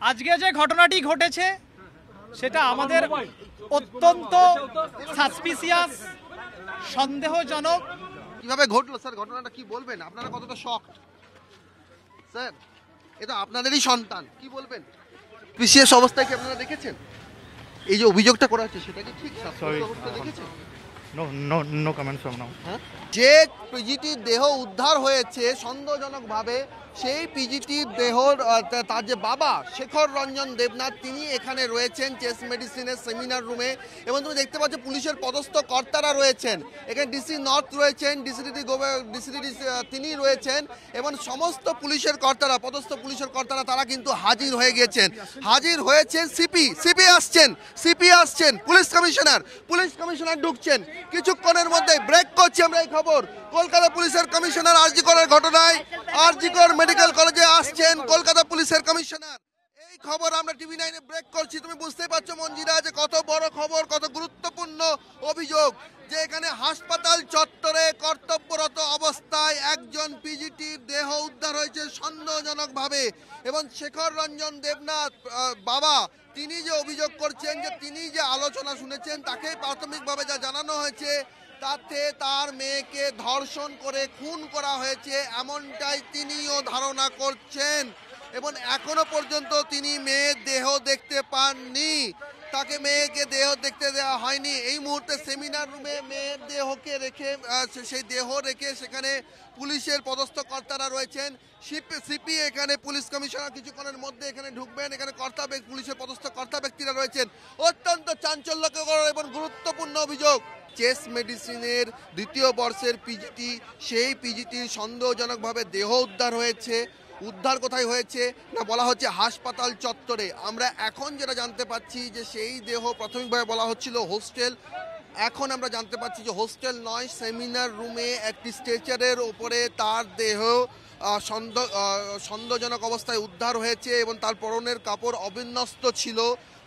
আজকে যে ঘটনাটি ঘটেছে সেটা আমাদের অত্যন্ত সাসপিসিয়াস, সন্দেহজনক। কিভাবে ঘটলো স্যার ঘটনাটা, কি বলবেন? আপনারা কতটা শক স্যার? এটা আপনাদেরই সন্তান, কি বলবেন? বিশেষ অবস্থায় কি আপনারা দেখেছেন? এই যে অভিযোগটা করা হচ্ছে সেটা কি ঠিক? Sorry, অবস্থায় দেখেছেন? no comments from now. হ্যাঁ, যে পিজিটির দেহ উদ্ধার হয়েছে সন্দেহজনকভাবে, সেই পিজিটির দেহ তার যে বাবা শেখর রঞ্জন দেবনাথ তিনি এখানে রয়েছেন চেস্ট মেডিসিনের সেমিনার রুমে। এবং তুমি দেখতে পাচ্ছ পুলিশের পদস্থ কর্তারা রয়েছেন এখানে, ডিসি নর্থ রয়েছেন, ডিসিডিডি তিনি রয়েছেন এবং সমস্ত পুলিশের কর্তারা, পদস্থ পুলিশের কর্তারা তারা কিন্তু হাজির হয়ে গিয়েছেন। হাজির হয়েছেন সিপি আসছেন, পুলিশ কমিশনার ঢুকছেন। কিছুক্ষণের মধ্যে ব্রেক করছি আমরা এই খবর। কলকাতা পুলিশের কমিশনার আরজিকরের ঘটনায় আরজিকর মেডিকেল কলেজে আসছেন কলকাতা পুলিশের কমিশনার। এই খবর আমরা টিভি 9-এ ব্রেক করছি। তুমি বুঝতে পারছো মঞ্জিরা যে কত বড় খবর, কত গুরুত্বপূর্ণ অভিযোগ, যে এখানে হাসপাতাল চত্বরে কর্তব্যরত অবস্থায় একজন পিজিটির দেহ উদ্ধার হয়েছে সন্দেহজনকভাবে। এবং শেখর রঞ্জন দেবনাথ বাবা তিনি যে অভিযোগ করছেন, যে তিনি যে আলোচনা শুনেছেন, তাকে প্রাথমিকভাবে যা জানানো হয়েছে তাতে তার মেয়েকে ধর্ষণ করে খুন করা হয়েছে এমনটাই তিনিও ধারণা করছেন। এবং এখনো পর্যন্ত তিনি মেয়ের দেহ দেখতে পাননি, তাকে মেয়েকে দেহ দেখতে দেওয়া হয়নি। এই মুহূর্তে সেমিনার রুমে মেয়ের দেহকে রেখে, সেই দেহ রেখে সেখানে পুলিশের পদস্থ কর্তারা রয়েছেন। সিপি এখানে পুলিশ কমিশনার কিছুক্ষণের মধ্যে এখানে ঢুকবেন। এখানে পুলিশের পদস্থ কর্তা ব্যক্তিরা রয়েছেন। অত্যন্ত চাঞ্চল্যকর এবং গুরুত্বপূর্ণ অভিযোগ, চেস্ট মেডিসিনের দ্বিতীয় বর্ষের পিজিটি, সেই পিজিটির সন্দেহজনকভাবে দেহ উদ্ধার হয়েছে। উদ্ধার কোথায় হয়েছে না, বলা হচ্ছে হাসপাতাল চত্বরে। আমরা এখন যেটা জানতে পাচ্ছি যে সেই দেহ প্রাথমিকভাবে বলা হচ্ছিল হোস্টেল, এখন আমরা জানতে পাচ্ছি যে হোস্টেল নয়, সেমিনার রুমে একটি স্ট্রেচারের ওপরে তার দেহ সন্দেহজনক অবস্থায় উদ্ধার হয়েছে এবং তার পরনের কাপড় অবিন্যস্ত ছিল,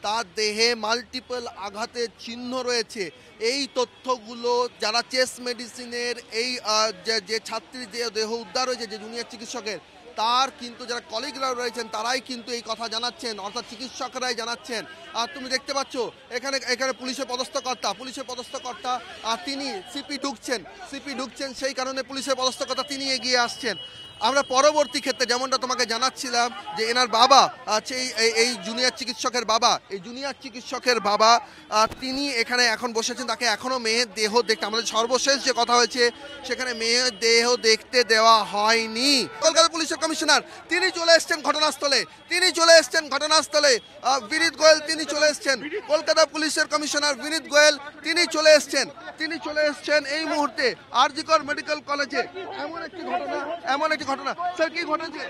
তার দেহে মাল্টিপল আঘাতের চিহ্ন রয়েছে। এই তথ্যগুলো যারা চেস্ট মেডিসিনের এই যে ছাত্রীর যে দেহ উদ্ধার হয়েছে, যে জুনিয়র চিকিৎসকের, তার কিন্তু যারা কলিগরা রয়েছেন তারাই কিন্তু এই কথা জানাচ্ছেন, অর্থাৎ চিকিৎসকরাই জানাচ্ছেন। আর তুমি দেখতে পাচ্ছ এখানে পুলিশের পদস্থ কর্তা তিনি সিপি ঢুকছেন, সেই কারণে পুলিশের পদস্থ কর্তা তিনি এগিয়ে আসছেন। আমরা পরবর্তী ক্ষেত্রে যেমনটা তোমাকে জানাচ্ছিলাম যে এনার বাবা আছে, এই জুনিয়র চিকিৎসকের বাবা তিনি এখানে এখন বসেছেন, তাকে এখনও মেয়ের দেহ দেখতে, আমাদের সর্বশেষ যে কথা হয়েছে সেখানে মেয়ের দেহ দেখতে দেওয়া হয়নি। কলকাতা পুলিশের কমিশনার তিনি চলে এসছেন ঘটনাস্থলে, বিনীত গোয়েল তিনি চলে এসছেন, কলকাতা পুলিশের কমিশনার বিনীত গোয়েল তিনি চলে এসছেন এই মুহূর্তে আরজিকর মেডিকেল কলেজে। এমন একটি ঘটনা স্যার, কি ঘটেছে?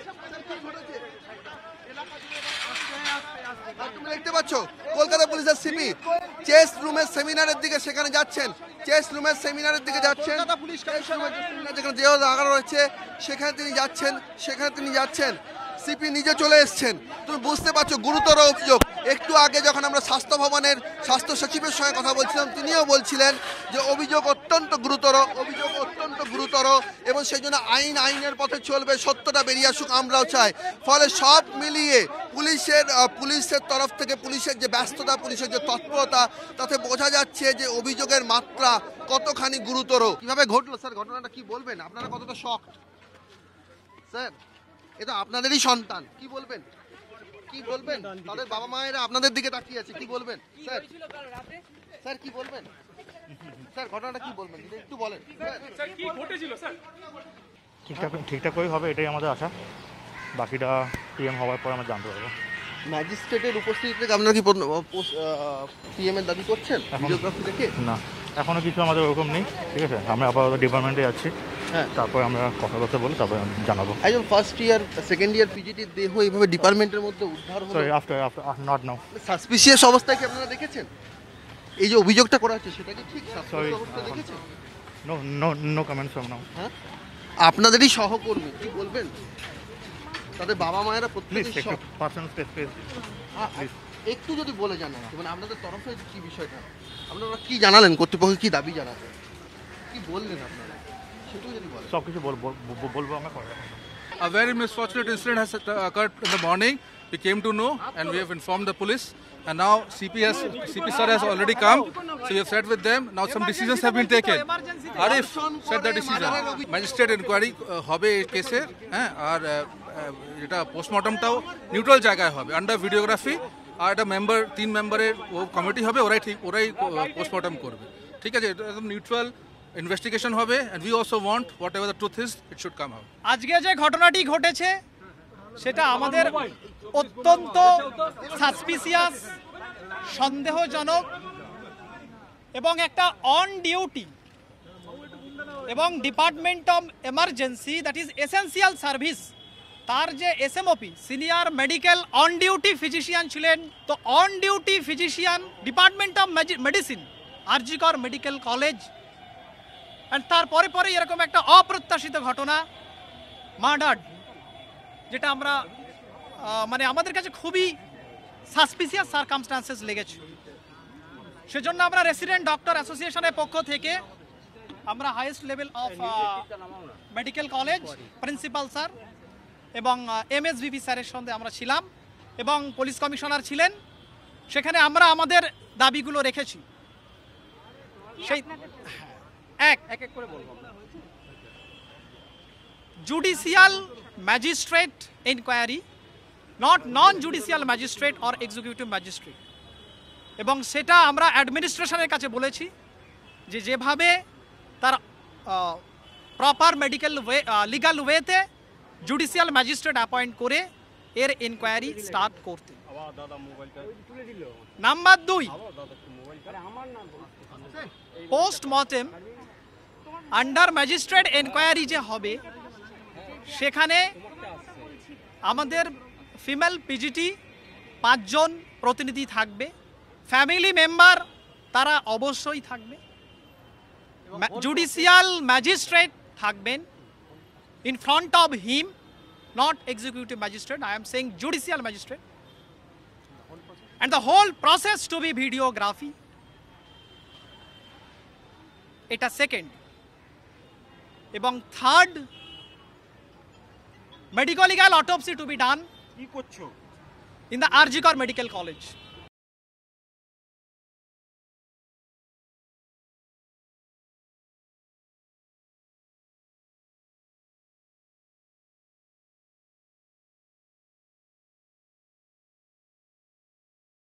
তুমি দেখতে পাচ্ছ কলকাতা পুলিশের সিপি চেস্ট রুমের সেমিনারের দিকে যাচ্ছেন, যেখানে দেহ রাখা রয়েছে সেখানে তিনি যাচ্ছেন। সিপি নিজে চলে এসছেন। তুমি বুঝতে পারছো গুরুতর অভিযোগ। একটু আগে যখন আমরা স্বাস্থ্য ভবনের স্বাস্থ্য সচিবের সঙ্গে কথা বলছিলাম, তিনিও বলছিলেন যে অভিযোগ অত্যন্ত গুরুতর এবং সেই জন্য আইনের পথে চলবে, সত্যটা বেরিয়ে আসুক আমরাও চাই। ফলে সব মিলিয়ে পুলিশের তরফ থেকে পুলিশের যে ব্যস্ততা, পুলিশের যে তৎপরতা, তাতে বোঝা যাচ্ছে যে অভিযোগের মাত্রা কতখানি গুরুতর। কিভাবে ঘটলো স্যার ঘটনাটা, কি বলবেন? আপনারা কতটা শক স্যার? এটা আপনাদেরই সন্তান, কি বলবেন? তাদের বাবা মায়েরা আপনাদের দিকে তাকিয়ে আছে, কি বলবেন স্যার কি বলবেন স্যার? ঘটনাটা কি বলবেন একটু বলেন স্যার, কি ঘটেছিল স্যার? ঠিকঠাকই হবে এটাই আমাদের আশা, বাকিটা পিএম হওয়ার পর আমরা জানতে পারবো। ম্যাজিস্ট্রেটের উপস্থিতিতে আপনারা কি পিএম এর দাবি করছেন ভিডিওগ্রাফি দেখে? না, এখনো কিছু আমাদের ওরকম নেই, ঠিক আছে। আমরা আপাতত ডিপার্টমেন্টে যাচ্ছি, হ্যাঁ, তারপর আমরা কথাবার্তা বলি, তারপর জানাবো। একজন ফার্স্ট ইয়ার সেকেন্ড ইয়ার পিজিটির দেহ এইভাবে ডিপার্টমেন্টের মধ্যে উদ্ধার হলো, আফটার নট নাও। সাসপিসিয়াস অবস্থায় কি আপনারা দেখেছেন? এই যে অভিযোগটা করা হচ্ছে সেটা কি ঠিক? সাসপিসিয়াস অবস্থায় দেখেছেন? No comments from now. হ্যাঁ, আপনাদেরই সহকর্মী, কি বলবেন? তাদের বাবা মায়েরা প্রত্যেকেই পার্সোনাল স্পেস একটু যদি বলে জানান, মানে আপনাদের তরফে কি বিষয়টা, আপনারা কি জানালেন, কর্তৃপক্ষ কি দাবি জানালেন, কি বললেন আপনারা, সেটাও যদি বলেন। সব কিছু বলবো আমরা। A very misfortunate incident has occurred in the morning we came to know and we have informed the police. And now CP sir has already come, so we have sat with them. Now some decisions have been taken. Arif said the decision. Magistrate inquiry হবে এই কেসের, হ্যাঁ, আর এটা পোস্টমর্টমটাও neutral জায়গায় হবে, under videography, আর একটা member 3 মেম্বারের committee হবে, ওরাই পোস্টমর্টম করবে, ঠিক আছে? এটা একদম নিউট্রাল ইনভেস্টিগেশন হবে, and we also want whatever the truth is, it should come out. আজকে যে ঘটনাটি ঘটেছে সেটা আমাদের অত্যন্ত সাসপিসিয়াস, সন্দেহজনক এবং একটা অন ডিউটি এবং department of emergency, that is essential service, তার যে SMOP senior medical on duty physician ছিলেন, তো on duty physician department of medicine RG Kar medical college, and তারপরে পরে এরকম একটা অপ্রত্যাশিত ঘটনা, মার্ডার, যেটা আমরা মানে আমাদের কাছে খুবই সাসপিসিয়াস সারকামস্টান্সেস লেগেছে। সেজন্য আমরা রেসিডেন্ট ডক্টর অ্যাসোসিয়েশনের পক্ষ থেকে আমরা highest level of medical college principal sir এবং এমএসভিপি স্যারের সঙ্গে আমরা ছিলাম এবং পুলিশ কমিশনার ছিলেন। সেখানে আমরা আমাদের দাবিগুলো রেখেছি। সেই এক করে বলবো, judicial magistrate inquiry, not non judicial magistrate or executive magistrate, এবং সেটা আমরা অ্যাডমিনিস্ট্রেশনের কাছে বলেছি যে যেভাবে তার প্রপার মেডিকেল লিগাল ওয়েতে জুডিশিয়াল ম্যাজিস্ট্রেট অ্যাপয়েন্ট করে এর ইনকোয়ারি স্টার্ট করতে। Number 2, postmortem under magistrate enquiry যে হবে সেখানে আমাদের ফিমেল পিজিটি 5 জন প্রতিনিধি থাকবে, ফ্যামিলি মেম্বার তারা অবশ্যই থাকবে, জুডিশিয়াল ম্যাজিস্ট্রেট থাকবেন in front of him, not executive magistrate, I am saying judicial magistrate, and the whole process to be videography. এটা সেকেন্ড। এবং third, medico legal autopsy to be done in the RGCR Medical College.